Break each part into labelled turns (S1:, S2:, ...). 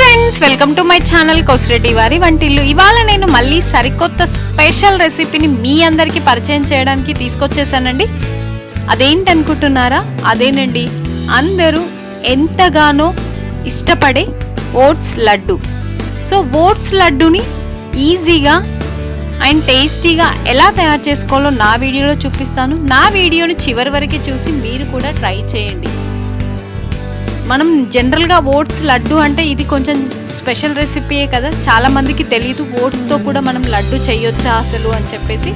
S1: Friends, welcome to my channel Kosireddy వారి వంటిల్లు. ఇవాళ నేను మళ్ళీ సరికొత్త స్పెషల్ రెసిపీని మీ అందరికీ పరిచయం చేయడానికి తీసుకొచ్చేసానండి. అదేంటనుకుంటున్నారా? అదేనండి, అందరూ ఎంతగానో ఇష్టపడే ఓట్స్ లడ్డు. సో ఓట్స్ లడ్డుని ఈజీగా అండ్ టేస్టీగా ఎలా తయారు చేసుకోవాలో నా వీడియోలో చూపిస్తాను. నా వీడియోని చివరి వరకు చూసి మీరు కూడా ట్రై చేయండి. మనం జనరల్గా ఓట్స్ లడ్డు అంటే ఇది కొంచెం స్పెషల్ రెసిపీయే కదా, చాలా మందికి తెలియదు. ఓట్స్తో కూడా మనం లడ్డు చేయొచ్చా అసలు అని చెప్పేసి.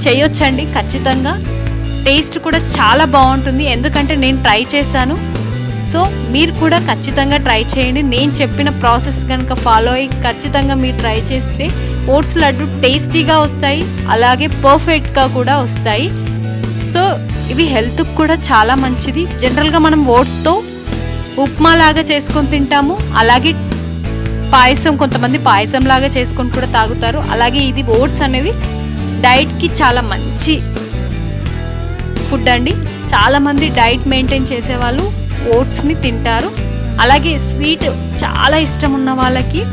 S1: చేయొచ్చండి, ఖచ్చితంగా. టేస్ట్ కూడా చాలా బాగుంటుంది, ఎందుకంటే నేను ట్రై చేశాను. సో మీరు కూడా ఖచ్చితంగా ట్రై చేయండి. నేను చెప్పిన ప్రాసెస్ కనుక ఫాలో అయ్యి ఖచ్చితంగా మీరు ట్రై చేస్తే ఓట్స్ లడ్డు టేస్టీగా వస్తాయి, అలాగే పర్ఫెక్ట్గా కూడా వస్తాయి. సో ఇవి హెల్త్కి కూడా చాలా మంచిది. జనరల్గా మనం ఓట్స్తో ఉప్మా లాగా చేసుకొని తింటాము, అలాగే పాయసం, కొంతమంది పాయసం లాగా చేసుకొని కూడా తాగుతారు. అలాగే ఇది ఓట్స్ అనేది డైట్కి చాలా మంచి ఫుడ్ అండి. చాలామంది డైట్ మెయింటైన్ చేసేవాళ్ళు ఓట్స్ని తింటారు. అలాగే స్వీట్ చాలా ఇష్టం ఉన్న వాళ్ళకి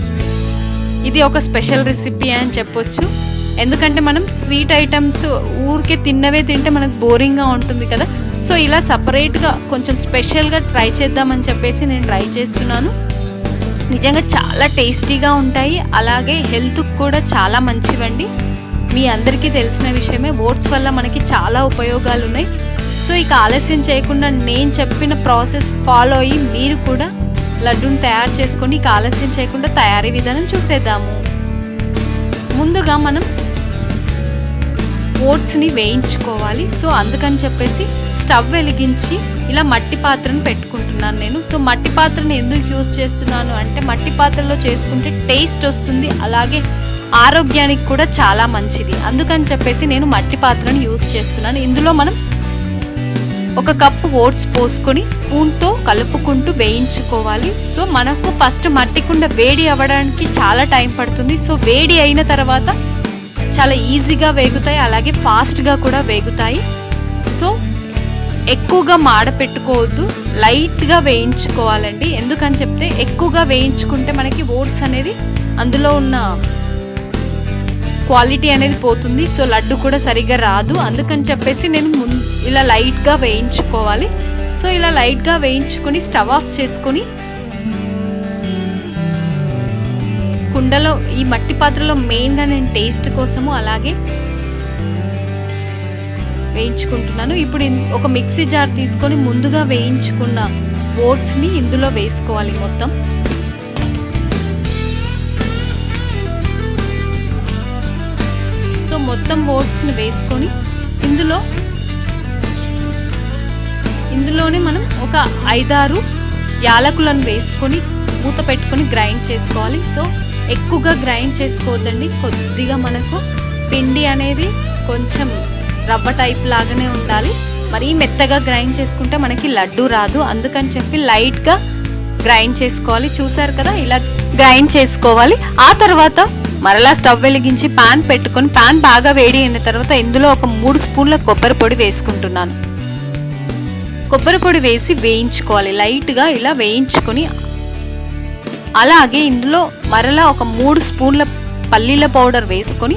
S1: ఇది ఒక స్పెషల్ రెసిపీ అని చెప్పొచ్చు. ఎందుకంటే మనం స్వీట్ ఐటమ్స్ ఊరికే తిన్నవే తింటే మనకు బోరింగ్గా ఉంటుంది కదా. సో ఇలా సపరేట్గా కొంచెం స్పెషల్గా ట్రై చేద్దామని చెప్పేసి నేను ట్రై చేస్తున్నాను. నిజంగా చాలా టేస్టీగా ఉంటాయి, అలాగే హెల్త్కి కూడా చాలా మంచివండి. మీ అందరికీ తెలిసిన విషయమే, ఓట్స్ వల్ల మనకి చాలా ఉపయోగాలు ఉన్నాయి. సో ఇక ఆలస్యం చేయకుండా నేను చెప్పిన ప్రాసెస్ ఫాలో అయ్యి మీరు కూడా లడ్డూని తయారు చేసుకొని ఇక ఆలస్యం చేయకుండా తయారీ విధానం చూసేద్దాము. ముందుగా మనం ఓట్స్ని వేయించుకోవాలి. సో అందుకని చెప్పేసి స్టవ్ వెలిగించి ఇలా మట్టి పాత్రను పెట్టుకుంటున్నాను నేను. సో మట్టి పాత్రను ఎందుకు యూజ్ చేస్తున్నాను అంటే, మట్టి పాత్రలో చేసుకుంటే టేస్ట్ వస్తుంది, అలాగే ఆరోగ్యానికి కూడా చాలా మంచిది. అందుకని చెప్పేసి నేను మట్టి పాత్రను యూజ్ చేస్తున్నాను. ఇందులో మనం 1 కప్పు ఓట్స్ పోసుకొని స్పూన్తో కలుపుకుంటూ వేయించుకోవాలి. సో మనకు ఫస్ట్ మట్టి కుండ వేడి అవ్వడానికి చాలా టైం పడుతుంది. సో వేడి అయిన తర్వాత చాలా ఈజీగా వేగుతాయి, అలాగే ఫాస్ట్గా కూడా వేగుతాయి. సో ఎక్కువగా మాడపెట్టుకోవద్దు, లైట్గా వేయించుకోవాలండి. ఎందుకని చెప్తే ఎక్కువగా వేయించుకుంటే మనకి ఓట్స్ అనేది అందులో ఉన్న క్వాలిటీ అనేది పోతుంది. సో లడ్డు కూడా సరిగ్గా రాదు. అందుకని చెప్పేసి నేను ఇలా లైట్గా వేయించుకోవాలి. సో ఇలా లైట్గా వేయించుకొని స్టవ్ ఆఫ్ చేసుకొని కుండలో, ఈ మట్టి పాత్రలో మెయిన్గా నేను టేస్ట్ కోసము అలాగే వేయించుకుంటున్నాను. ఇప్పుడు ఒక మిక్సీ జార్ తీసుకొని ముందుగా వేయించుకున్న ఓట్స్ని ఇందులో వేసుకోవాలి మొత్తం. సో మొత్తం ఓట్స్ని వేసుకొని ఇందులోనే మనం ఒక 5-6 యాలకులను వేసుకొని మూత పెట్టుకొని గ్రైండ్ చేసుకోవాలి. సో ఎక్కువగా గ్రైండ్ చేసుకోవద్దండి, కొద్దిగా మనకు పిండి అనేది కొంచెం రవ్వ టైప్ లాగానే ఉండాలి. మరీ మెత్తగా గ్రైండ్ చేసుకుంటే మనకి లడ్డు రాదు. అందుకని చెప్పి లైట్గా గ్రైండ్ చేసుకోవాలి. చూసారు కదా, ఇలా గ్రైండ్ చేసుకోవాలి. ఆ తర్వాత మరలా స్టవ్ వెలిగించి పాన్ పెట్టుకొని, పాన్ బాగా వేడి అయిన తర్వాత ఇందులో ఒక 3 స్పూన్ల కొబ్బరి పొడి వేసుకుంటున్నాను. కొబ్బరి పొడి వేసి వేయించుకోవాలి, లైట్గా ఇలా వేయించుకొని. అలాగే ఇందులో మరలా ఒక 3 స్పూన్ల పల్లీల పౌడర్ వేసుకొని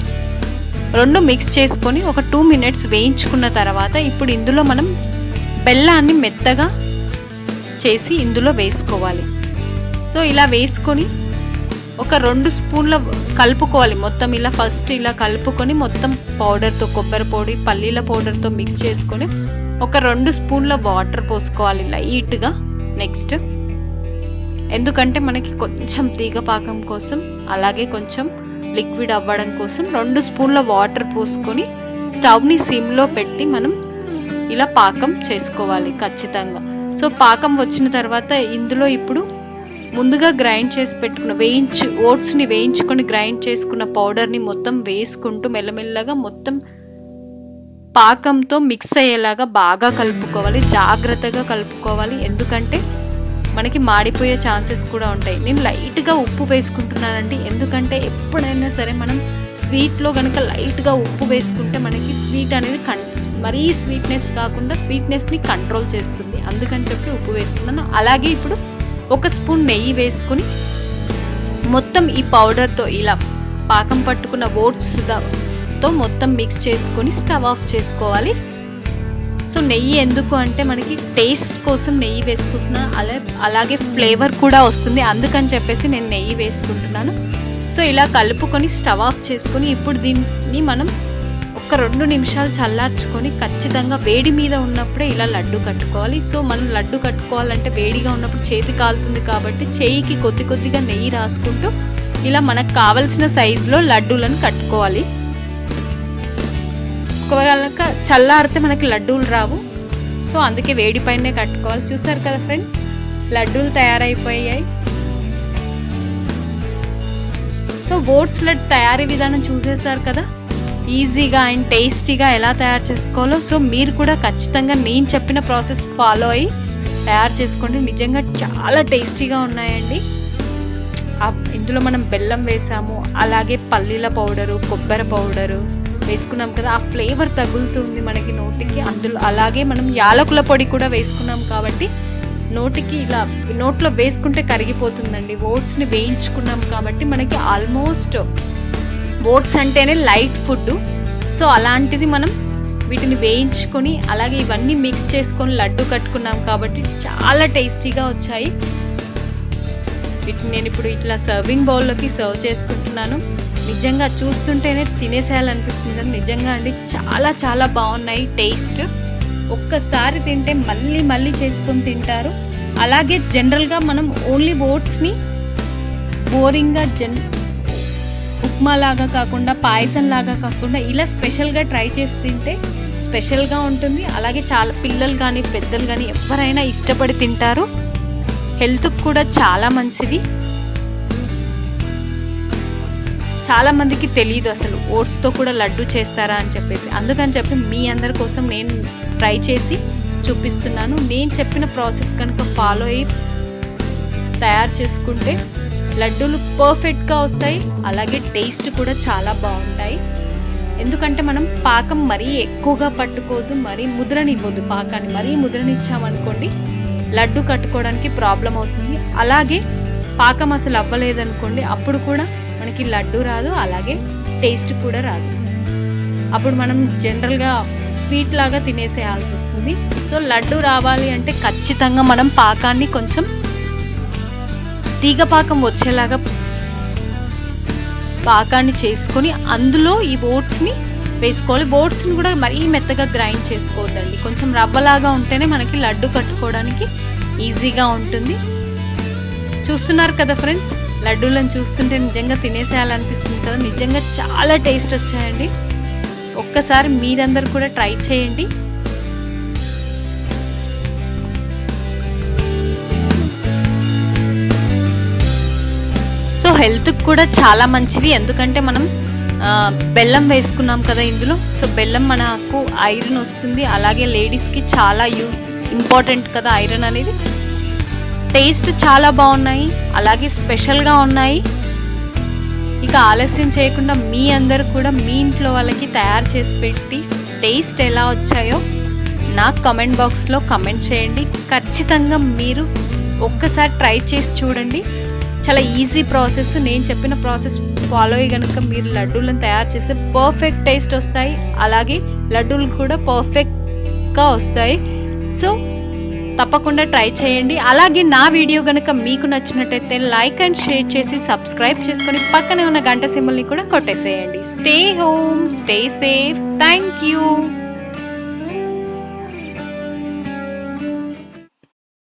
S1: 2 మిక్స్ చేసుకొని ఒక 2 మినిట్స్ వేయించుకున్న తర్వాత ఇప్పుడు ఇందులో మనం బెల్లాన్ని మెత్తగా చేసి ఇందులో వేసుకోవాలి. సో ఇలా వేసుకొని ఒక 2 స్పూన్ల కలుపుకోవాలి మొత్తం. ఇలా ఫస్ట్ ఇలా కలుపుకొని మొత్తం పౌడర్తో, కొబ్బరి పొడి పల్లీల పౌడర్తో మిక్స్ చేసుకొని ఒక 2 స్పూన్ల వాటర్ పోసుకోవాలి లైట్గా. నెక్స్ట్ ఎందుకంటే మనకి కొంచెం తీగ పాకం కోసం, అలాగే కొంచెం లిక్విడ్ అవ్వడం కోసం 2 స్పూన్ల వాటర్ పోసుకొని స్టవ్ని సిమ్లో పెట్టి మనం ఇలా పాకం చేసుకోవాలి ఖచ్చితంగా. సో పాకం వచ్చిన తర్వాత ఇందులో ఇప్పుడు ముందుగా గ్రైండ్ చేసి పెట్టుకున్న ఓట్స్ని వేయించుకొని గ్రైండ్ చేసుకున్న పౌడర్ని మొత్తం వేసుకుంటూ మెల్లమెల్లగా మొత్తం పాకంతో మిక్స్ అయ్యేలాగా బాగా కలుపుకోవాలి, జాగ్రత్తగా కలుపుకోవాలి. ఎందుకంటే మనకి మాడిపోయే ఛాన్సెస్ కూడా ఉంటాయి. నేను లైట్గా ఉప్పు వేసుకుంటున్నానండి, ఎందుకంటే ఎప్పుడైనా సరే మనం స్వీట్లో కనుక లైట్గా ఉప్పు వేసుకుంటే మనకి స్వీట్ అనేది మరీ స్వీట్నెస్ కాకుండా స్వీట్నెస్ని కంట్రోల్ చేస్తుంది. అందుకని చెప్పి ఉప్పు వేసుకున్నాను. అలాగే ఇప్పుడు 1 స్పూన్ నెయ్యి వేసుకొని మొత్తం ఈ పౌడర్తో ఇలా పాకం పట్టుకున్న ఓట్స్తో మొత్తం మిక్స్ చేసుకొని స్టవ్ ఆఫ్ చేసుకోవాలి. సో నెయ్యి ఎందుకు అంటే మనకి టేస్ట్ కోసం నెయ్యి వేసుకుంటున్నా, అలాగే ఫ్లేవర్ కూడా వస్తుంది, అందుకని చెప్పేసి నేను నెయ్యి వేసుకుంటున్నాను. సో ఇలా కలుపుకొని స్టవ్ ఆఫ్ చేసుకొని ఇప్పుడు దీన్ని మనం ఒక 2 నిమిషాలు చల్లార్చుకొని ఖచ్చితంగా వేడి మీద ఉన్నప్పుడే ఇలా లడ్డు కట్టుకోవాలి. సో మనం లడ్డు కట్టుకోవాలంటే వేడిగా ఉన్నప్పుడు చేతి కాలుతుంది కాబట్టి చేయికి కొద్దిగా నెయ్యి రాసుకుంటూ ఇలా మనకు కావలసిన సైజులో లడ్డూలను కట్టుకోవాలి. ఒకవేళ చల్లారితే మనకి లడ్డూలు రావు, సో అందుకే వేడి పైనే కట్టుకోవాలి. చూసారు కదా ఫ్రెండ్స్, లడ్డూలు తయారైపోయాయి. సో ఓట్స్ లడ్డు తయారీ విధానం చూసేసారు కదా, ఈజీగా అండ్ టేస్టీగా ఎలా తయారు చేసుకోవాలో. సో మీరు కూడా ఖచ్చితంగా నేను చెప్పిన ప్రాసెస్ ఫాలో అయ్యి తయారు చేసుకోండి. నిజంగా చాలా టేస్టీగా ఉన్నాయండి. ఇందులో మనం బెల్లం వేసాము, అలాగే పల్లీల పౌడరు, కొబ్బరి పౌడరు వేసుకున్నాం కదా, ఆ ఫ్లేవర్ తగులుతుంది మనకి నోటికి. అందులో అలాగే మనం యాలకుల పొడి కూడా వేసుకున్నాం కాబట్టి నోటికి ఇలా నోట్లో వేసుకుంటే కరిగిపోతుందండి. ఓట్స్ని వేయించుకున్నాం కాబట్టి మనకి ఆల్మోస్ట్ ఓట్స్ అంటేనే లైట్ ఫుడ్. సో అలాంటిది మనం వీటిని వేయించుకొని అలాగే ఇవన్నీ మిక్స్ చేసుకొని లడ్డు కట్టుకున్నాం కాబట్టి చాలా టేస్టీగా వచ్చాయి. వీటిని నేను ఇప్పుడు ఇట్లా సర్వింగ్ బౌల్లోకి సర్వ్ చేసుకుంటున్నాను. నిజంగా చూస్తుంటేనే తినేసేయాలనిపిస్తుంది కదా, నిజంగా అండి చాలా చాలా బాగున్నాయి టేస్ట్. ఒక్కసారి తింటే మళ్ళీ చేసుకొని తింటారు. అలాగే జనరల్గా మనం ఓన్లీ ఓట్స్ని బోరింగ్గా ఉప్మా లాగా కాకుండా, పాయసం లాగా కాకుండా ఇలా స్పెషల్గా ట్రై చేసి తింటే స్పెషల్గా ఉంటుంది. అలాగే చాలా పిల్లలు కానీ పెద్దలు కానీ ఎవరైనా ఇష్టపడి తింటారు. హెల్త్కి కూడా చాలా మంచిది. చాలా మందికి తెలియదు అసలు ఓట్స్తో కూడా లడ్డు చేస్తారా అని చెప్పేసి, అందుకని చెప్పి మీ అందరి కోసం నేను ట్రై చేసి చూపిస్తున్నాను. నేను చెప్పిన ప్రాసెస్ కనుక ఫాలో అయ్యి తయారు చేసుకుంటే లడ్డూలు పర్ఫెక్ట్గా వస్తాయి, అలాగే టేస్ట్ కూడా చాలా బాగుంటాయి. ఎందుకంటే మనం పాకం మరీ ఎక్కువగా పట్టుకోవద్దు, మరీ ముద్రనివ్వద్దు. పాకాన్ని మరీ ముద్రనిచ్చామనుకోండి లడ్డు కట్టుకోవడానికి ప్రాబ్లం అవుతుంది. అలాగే పాకం అసలు అవ్వలేదనుకోండి అప్పుడు కూడా మనకి లడ్డు రాదు, అలాగే టేస్ట్ కూడా రాదు. అప్పుడు మనం జనరల్గా స్వీట్ లాగా తినేసేయాల్సి వస్తుంది. సో లడ్డు రావాలి అంటే ఖచ్చితంగా మనం పాకాన్ని కొంచెం తీగపాకం వచ్చేలాగా పాకాన్ని చేసుకొని అందులో ఈ ఓట్స్ని వేసుకోవాలి. ఓట్స్ని కూడా మరీ మెత్తగా గ్రైండ్ చేసుకోవద్దండి, కొంచెం రవ్వలాగా ఉంటేనే మనకి లడ్డు కట్టుకోవడానికి ఈజీగా ఉంటుంది. చూస్తున్నారు కదా ఫ్రెండ్స్, లడ్డూలను చూస్తుంటే నిజంగా తినేసేయాలనిపిస్తుంది కదా. నిజంగా చాలా టేస్ట్ వచ్చాయండి. ఒక్కసారి మీరందరూ కూడా ట్రై చేయండి. సో హెల్త్కి కూడా చాలా మంచిది, ఎందుకంటే మనం బెల్లం వేసుకున్నాం కదా ఇందులో. సో బెల్లం మనకు ఐరన్ వస్తుంది, అలాగే లేడీస్కి చాలా ఇంపార్టెంట్ కదా ఐరన్ అనేది. టేస్ట్ చాలా బాగున్నాయి, అలాగే స్పెషల్గా ఉన్నాయి. ఇక ఆలస్యం చేయకుండా మీ అందరూ కూడా మీ ఇంట్లో వాళ్ళకి తయారు చేసి పెట్టి టేస్ట్ ఎలా వచ్చాయో నాకు కమెంట్ బాక్స్లో కమెంట్ చేయండి. ఖచ్చితంగా మీరు ఒక్కసారి ట్రై చేసి చూడండి. చాలా ఈజీ ప్రాసెస్, నేను చెప్పిన ప్రాసెస్ ఫాలో అయ్యి కనుక మీరు లడ్డూలను తయారు చేస్తే పర్ఫెక్ట్ టేస్ట్ వస్తాయి, అలాగే లడ్డూలు కూడా పర్ఫెక్ట్గా వస్తాయి. సో తప్పకుండా ట్రై చేయండి. అలాగే నా వీడియో కనుక మీకు నచ్చినట్టయితే లైక్ అండ్ షేర్ చేసి సబ్స్క్రైబ్ చేసుకొని పక్కనే ఉన్న గంట సింబల్ని కూడా కొట్టేసేయండి. Stay home, stay safe. Thank you.